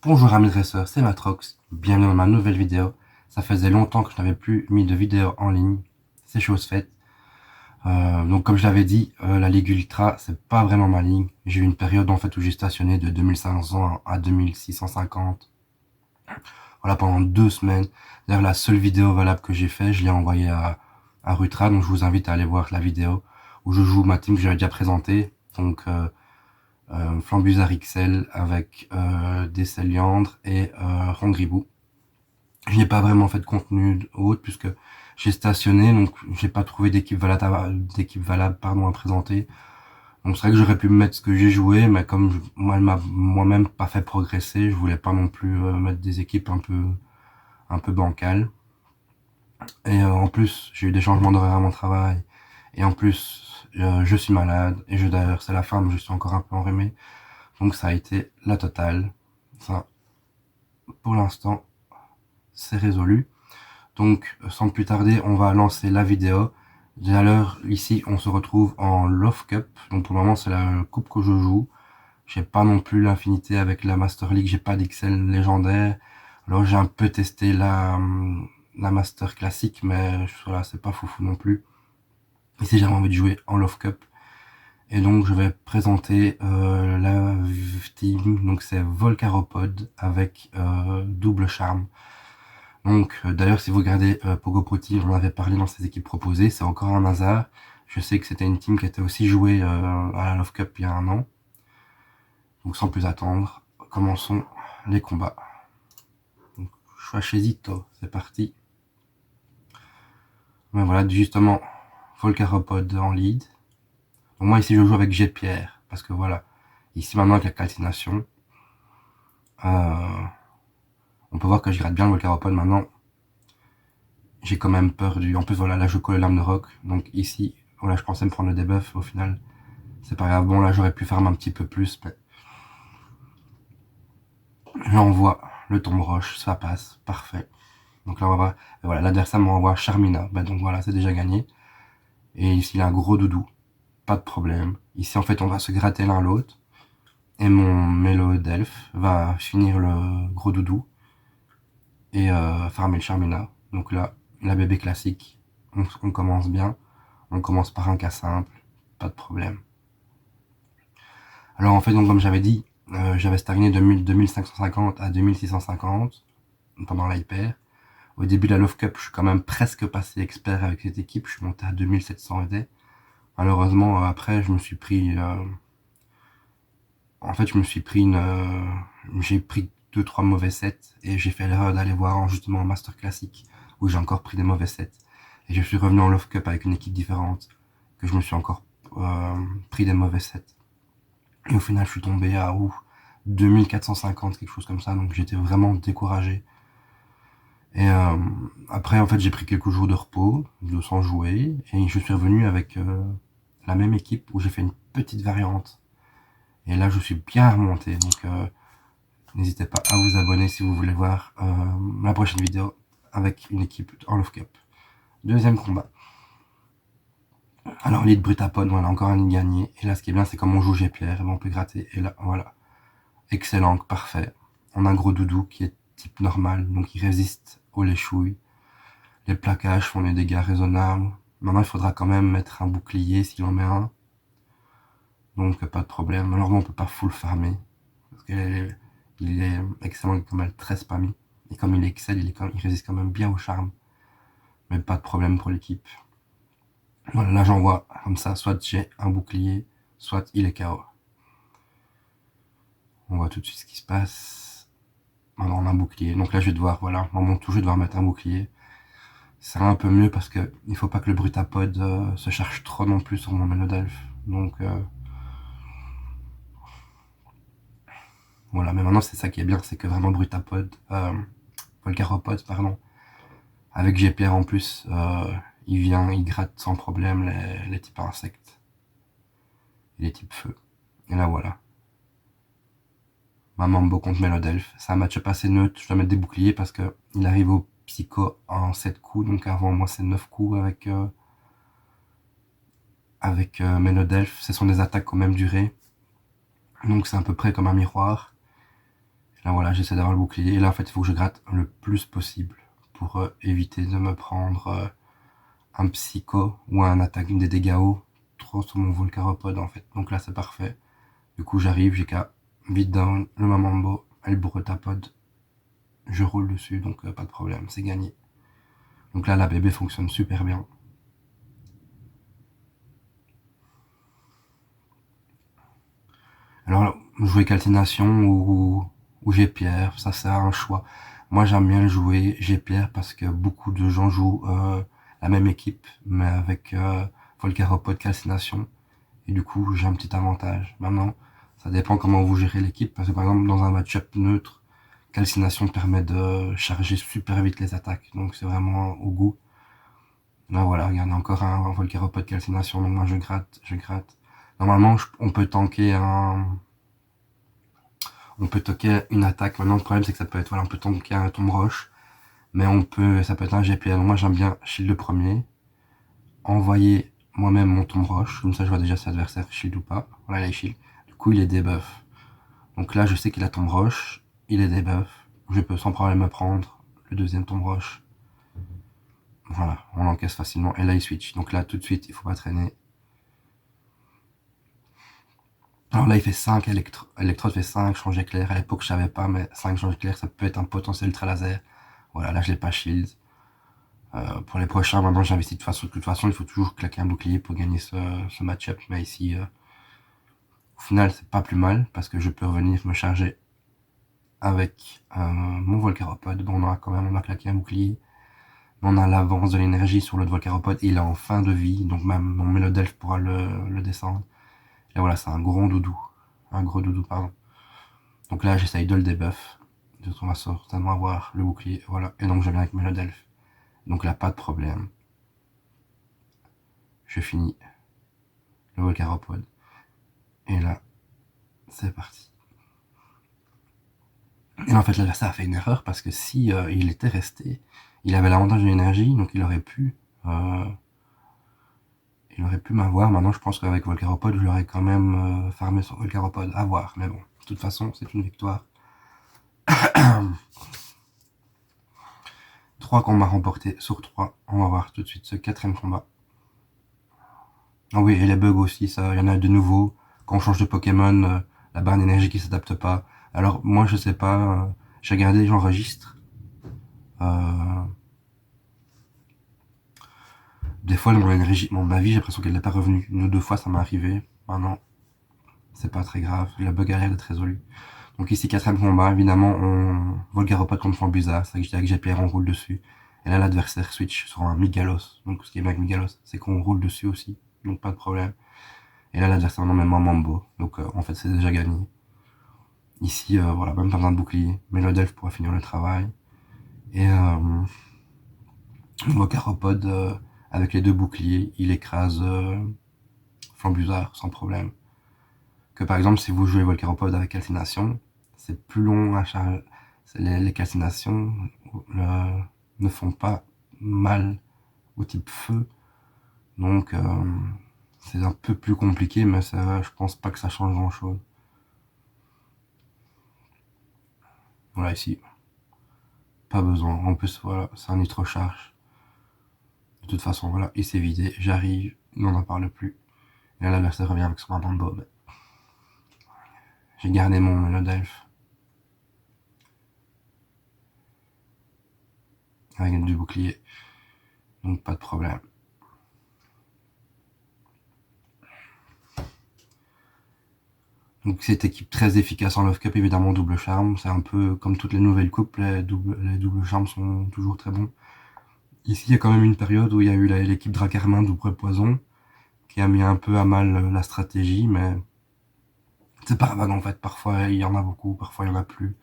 Bonjour amis dresseurs, c'est Matrox, bienvenue dans ma nouvelle vidéo. Ça faisait longtemps que je n'avais plus mis de vidéo en ligne, c'est chose faite. Donc comme je l'avais dit, la Ligue Ultra, c'est pas vraiment ma ligue. J'ai eu une période en fait où j'ai stationné de 2500 à 2650. Voilà, pendant 2 semaines. D'ailleurs la seule vidéo valable que j'ai fait, je l'ai envoyée à Rutra, donc je vous invite à aller voir la vidéo où je joue ma team que j'avais déjà présentée. Donc Flambusard XL avec Desceliandre et Rongribou. Je n'ai pas vraiment fait de contenu autre puisque j'ai stationné, donc j'ai pas trouvé d'équipe valable à présenter. Donc c'est vrai que j'aurais pu me mettre ce que j'ai joué, mais comme moi elle m'a moi-même pas fait progresser, je voulais pas non plus mettre des équipes un peu bancales. Et en plus j'ai eu des changements d'horaire à mon travail, et en plus je suis malade, et d'ailleurs c'est la fin, mais je suis encore un peu enrhumé, donc ça a été la totale. Ça, pour l'instant, c'est résolu. Donc, sans plus tarder, on va lancer la vidéo. D'ailleurs, ici, on se retrouve en Love Cup. Donc, pour le moment, c'est la coupe que je joue. J'ai pas non plus l'infinité avec la Master League. J'ai pas d'XL légendaire. Alors, j'ai un peu testé la Master classique, mais voilà, c'est pas foufou non plus. Ici, j'avais envie de jouer en Love Cup. Et donc, je vais présenter la team. Donc, c'est Volcaropod avec double charme. Donc, d'ailleurs, si vous regardez Pogo Proti, on avait parlé dans ses équipes proposées, c'est encore un hasard. Je sais que c'était une team qui était aussi jouée à la Love Cup il y a un an. Donc, sans plus attendre, commençons les combats. Donc, choix chez Zito, c'est parti. Ben voilà, justement, Volcaropod en lead. Donc, moi, ici, je joue avec G-Pierre, parce que voilà, ici, maintenant, avec la calcination, on peut voir que je gratte bien le Volcaropod maintenant. J'ai quand même peur du... En plus, voilà, là, je colle l'âme de rock. Donc, ici, voilà, je pensais me prendre le debuff. Au final, c'est pas grave. Bon, là, j'aurais pu farm un petit peu plus, mais j'envoie le tombe roche, ça passe, parfait. Donc là, on va voir. Et voilà, l'adversaire m'envoie Charmina. Bah, donc voilà, c'est déjà gagné. Et ici, il a un gros doudou. Pas de problème. Ici, en fait, on va se gratter l'un l'autre. Et mon Mélo d'elfe va finir le gros doudou et farmer le Charmina. Donc là, la bébé classique, on commence bien. On commence par un cas simple, pas de problème. Alors en fait, donc, comme j'avais dit, j'avais stagné de 2550 à 2650 pendant l'hyper. Au début de la Love Cup, je suis quand même presque passé expert avec cette équipe. Je suis monté à 2700 ED. Malheureusement, après, je me suis pris... en fait, je me suis pris j'ai pris 2-3 mauvais sets et j'ai fait l'erreur d'aller voir justement en Master Classic où j'ai encore pris des mauvais sets. Et je suis revenu en Love Cup avec une équipe différente, que je me suis encore pris des mauvais sets. Et au final, je suis tombé à 2450, quelque chose comme ça. Donc j'étais vraiment découragé. Et après, en fait, j'ai pris quelques jours de repos, sans jouer. Et je suis revenu avec la même équipe où j'ai fait une petite variante. Et là, je suis bien remonté. Donc n'hésitez pas à vous abonner si vous voulez voir la prochaine vidéo avec une équipe en Love Cup. Deuxième combat. Alors, lead Brutapod, voilà, encore un lead gagné. Et là, ce qui est bien, c'est comme on joue G-Pierre, on peut gratter. Et là, voilà. Excellent, parfait. On a un gros doudou qui est type normal, donc il résiste aux léchouilles. Les plaquages font des dégâts raisonnables. Maintenant, il faudra quand même mettre un bouclier s'il en met un. Donc, pas de problème. Alors, on peut pas full farmer. Parce qu'il est excellent comme elle 13 pas mis. Et comme il excelle, il résiste quand même bien au charme. Mais pas de problème pour l'équipe. Voilà, là j'envoie comme ça, soit j'ai un bouclier, soit il est KO. On voit tout de suite ce qui se passe. Maintenant on a un bouclier. Donc là je vais devoir, voilà, dans mon tour je vais devoir mettre un bouclier. Ça sera un peu mieux parce que il faut pas que le Brutapod se charge trop non plus sur mon Mélodelph. Donc voilà, mais maintenant c'est ça qui est bien, c'est que vraiment Brutapod, Volcaropod, pardon, avec GPR en plus, il vient, il gratte sans problème les types insectes et les types feu. Et là voilà. Ma Mambo contre Mélodelph. C'est un match-up assez neutre. Je dois mettre des boucliers parce que il arrive au psycho en 7 coups. Donc avant moi c'est 9 coups avec Mélodelph. Ce sont des attaques quand même durées. Donc c'est à peu près comme un miroir. Là voilà, j'essaie d'avoir le bouclier. Et là en fait, il faut que je gratte le plus possible pour éviter de me prendre un psycho ou un attaque des dégâts hauts trop sur mon Volcaropode en fait. Donc là c'est parfait. Du coup j'arrive, j'ai qu'à beat down le Mamambo et le Brotapod. Je roule dessus, donc pas de problème, c'est gagné. Donc là la bébé fonctionne super bien. Alors jouer calcination ou G-Pierre, ça c'est un choix. Moi j'aime bien jouer G-Pierre parce que beaucoup de gens jouent la même équipe mais avec Volcaropode calcination. Et du coup, j'ai un petit avantage. Maintenant, ça dépend comment vous gérez l'équipe, parce que par exemple, dans un match-up neutre, calcination permet de charger super vite les attaques, donc c'est vraiment au goût. Là voilà, regardez, encore un Volcaropode calcination, donc moi je gratte, je gratte. Normalement, on peut tanker une attaque. Maintenant, le problème, c'est que ça peut être, voilà, on peut tanker un tombe roche, mais ça peut être un GPL. Donc moi, j'aime bien shield le premier, envoyer moi-même mon tombe roche, comme ça je vois déjà si l'adversaire shield ou pas. Voilà, il est shield. Du coup, il est debuff. Donc là, je sais qu'il a tombe roche, il est debuff. Je peux sans problème me prendre le deuxième tombe roche. Voilà, on l'encaisse facilement. Et là, il switch. Donc là, tout de suite, il faut pas traîner. Alors là, il fait 5 Electrode fait 5 change éclair. À l'époque, je savais pas, mais 5 change éclair, ça peut être un potentiel ultra laser. Voilà, là, je l'ai pas shield. Pour les prochains, maintenant, j'investis de toute façon, il faut toujours claquer un bouclier pour gagner ce match-up. Mais ici, au final, c'est pas plus mal parce que je peux revenir me charger avec mon Volcaropode. Bon, on a claqué un bouclier. On a l'avance de l'énergie sur l'autre Volcaropode. Il est en fin de vie, donc même mon Mélodelph pourra le descendre. Et voilà, c'est un gros doudou. Un gros doudou, pardon. Donc là, j'essaye de le debuff. On va certainement avoir le bouclier. Voilà. Et donc, je viens avec Mélodelph. Donc là, pas de problème. Je finis le Volcaropode. Et là, c'est parti. Et en fait, l'adversaire a fait une erreur parce que si il était resté, il avait l'avantage de l'énergie, donc il aurait pu m'avoir. Maintenant, je pense qu'avec Volcaropode, je l'aurais quand même farmé sur Volcaropode. À voir, mais bon, de toute façon, c'est une victoire. 3 combats remportés sur 3. On va voir tout de suite ce 4ème combat. Ah oui, et les bugs aussi, ça, il y en a de nouveaux. Quand on change de Pokémon, la barre d'énergie qui s'adapte pas. Alors, moi, je sais pas, j'ai regardé, j'enregistre. Des fois, mon énergie, ma vie, j'ai l'impression qu'elle n'est pas revenue. Une ou deux fois, ça m'est arrivé. Maintenant, c'est pas très grave. Le bug a l'air d'être résolu. Donc ici, 4ème combat, évidemment, on Volcaropode contre Flambuza, c'est ça que je dis avec GPR, on roule dessus. Et là, l'adversaire switch sur un Migalos. Donc ce qui est bien avec Migalos, c'est qu'on roule dessus aussi, donc pas de problème. Et là, l'adversaire non même Mambo, donc en fait, c'est déjà gagné. Ici, voilà, même pas besoin de bouclier. Mais le Delph pourra finir le travail. Et Volcaropode, avec les deux boucliers, il écrase Flambuzard sans problème. Que par exemple, si vous jouez Volcaropode avec calcination, c'est plus long à charger. Les calcinations ne font pas mal au type feu, donc c'est un peu plus compliqué, mais ça, je pense pas que ça change grand chose. Voilà, ici, pas besoin. En plus, voilà, c'est un nitro-charge. De toute façon, voilà, il s'est vidé, j'arrive, il n'en parle plus. Et là, l'adversaire revient avec son arme bob. J'ai gardé mon Mélodelph. Avec du bouclier. Donc pas de problème. Donc cette équipe très efficace en Love Cup, évidemment double charme. C'est un peu comme toutes les nouvelles coupes, les doubles charmes sont toujours très bons. Ici, il y a quand même une période où il y a eu l'équipe Dracarmin double poison, qui a mis un peu à mal la stratégie, mais c'est pas grave en fait. Parfois il y en a beaucoup, parfois il y en a plus.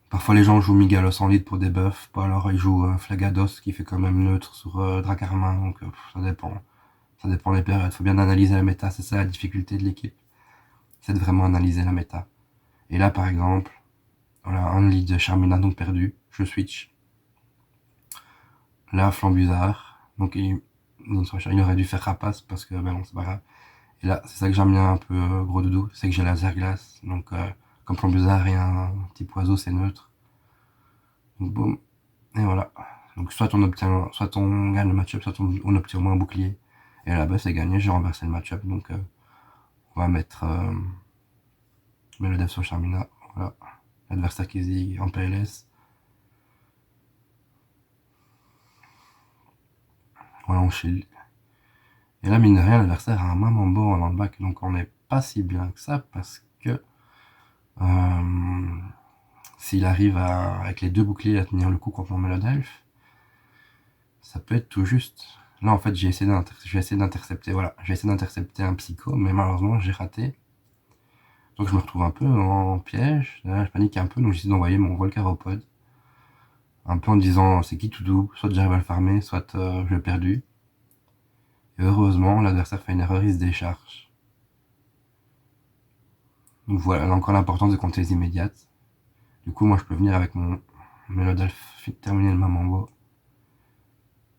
Parfois les gens jouent Migalos en lead pour des buffs, ou alors ils jouent Flagados qui fait quand même neutre sur Dracarmin, donc ça dépend. Ça dépend des périodes. Faut bien analyser la méta, c'est ça la difficulté de l'équipe. C'est de vraiment analyser la méta. Et là par exemple, voilà, un lead de Charmina donc perdu, je switch. Là, Flambuzard, donc il aurait dû faire Rapace parce que ben non, c'est pas grave. Et là, c'est ça que j'aime bien un peu gros doudou, c'est que j'ai laser glace, donc Comme plan bizarre et un type oiseau, c'est neutre. Donc boum. Et voilà. Donc soit on gagne le match-up, soit on obtient au moins un bouclier. Et là-bas c'est gagné, j'ai renversé le match-up. Donc on va mettre le dev sur Charmina. Voilà. L'adversaire qui zig en PLS. Voilà, on shield. Et là, mine de rien, l'adversaire a un Mamambo en back, donc on n'est pas si bien que ça, parce que s'il arrive avec les deux boucliers à tenir le coup contre mon Melod Elf, ça peut être tout juste. Là, en fait, j'ai essayé d'intercepter, voilà, j'ai essayé d'intercepter un psycho, mais malheureusement, j'ai raté. Donc je me retrouve un peu en piège, là, je panique un peu, donc j'essaie d'envoyer mon Volcaropod, un peu en disant c'est qui tout double, soit j'arrive à le farmer, soit je l'ai perdu. Et heureusement, l'adversaire fait une erreur, il se décharge. Donc voilà, là encore l'importance de compter les immédiates. Du coup, moi je peux venir avec mon Melodalf, terminer le Mamambo.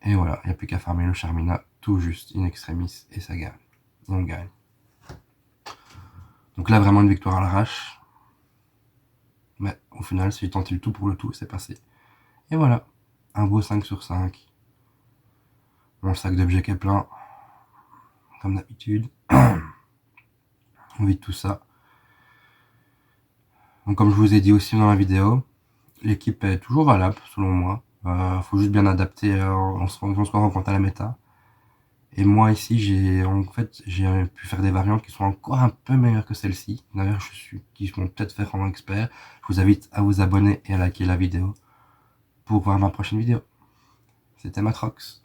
Et voilà, il n'y a plus qu'à farmer le Charmina, tout juste, in extremis, et ça gagne. Et on gagne. Donc là, vraiment une victoire à l'arrache. Mais au final, si j'ai tenté le tout pour le tout, c'est passé. Et voilà, un beau 5 sur 5. Mon sac d'objets qui est plein, comme d'habitude. On vide tout ça. Donc comme je vous ai dit aussi dans la vidéo, l'équipe est toujours valable selon moi. Faut juste bien adapter, on se rend compte à la méta. Et moi ici, j'ai pu faire des variantes qui sont encore un peu meilleures que celle-ci. D'ailleurs, qui vont peut-être faire en expert. Je vous invite à vous abonner et à liker la vidéo pour voir ma prochaine vidéo. C'était Matrox.